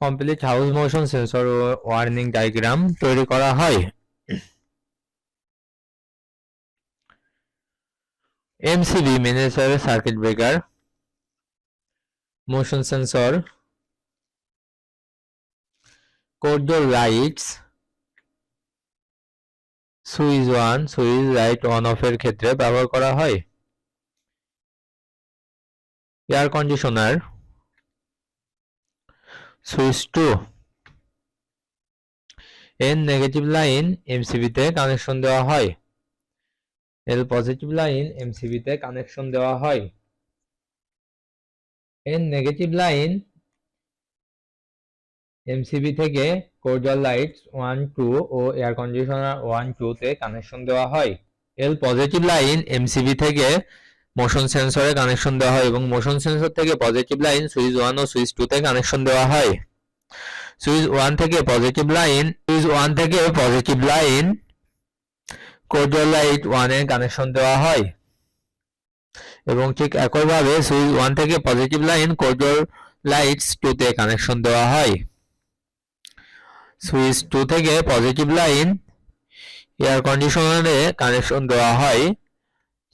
Complete house motion sensor warning diagram তৈরি করা হয়। MCB miniature circuit breaker, motion sensor, corridor lights, switch on, switch light on off এর ক্ষেত্রে ব্যবহার করা হয়। Air conditioner, switch two, N negative line এমসিবিতে কানেকশন দেওয়া হয়, এল পজিটিভ লাইন এমসিবিতে কানেকশন দেওয়া হয়। এন নেগেটিভ লাইন এমসিবি থেকে কর্ডাল লাইটস 1, 2 ও এয়ার কন্ডিশনার 1, 2 তে কানেকশন দেওয়া হয়। এল পজিটিভ লাইন এমসিবি থেকে মোশন সেন্সরে কানেকশন দেওয়া হয় এবং মোশন সেন্সর থেকে পজিটিভ লাইন সুইচ 1 ও সুইচ 2 তে কানেকশন দেওয়া হয়। সুইচ 1 থেকে পজিটিভ লাইন কর্ডাল লাইট 1 এ কানেকশন দেওয়া হয় এবং ঠিক একইভাবে সুইচ 1 থেকে পজিটিভ লাইন কর্ডাল লাইটস 2 তে কানেকশন দেওয়া হয়। সুইচ 2 থেকে পজিটিভ লাইন এয়ার কন্ডিশনারে কানেকশন দেওয়া হয়,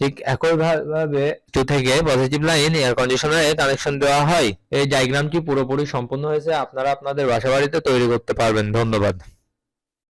ঠিক একইভাবে 2 থেকে পজিটিভ লাইন এয়ার কন্ডিশনারে কানেকশন দেওয়া হয়। এই ডায়াগ্রামটি পুরোপুরি সম্পূর্ণ হয়েছে, আপনারা আপনাদের বাসাবাড়িতে তৈরি করতে পারবেন। ধন্যবাদ।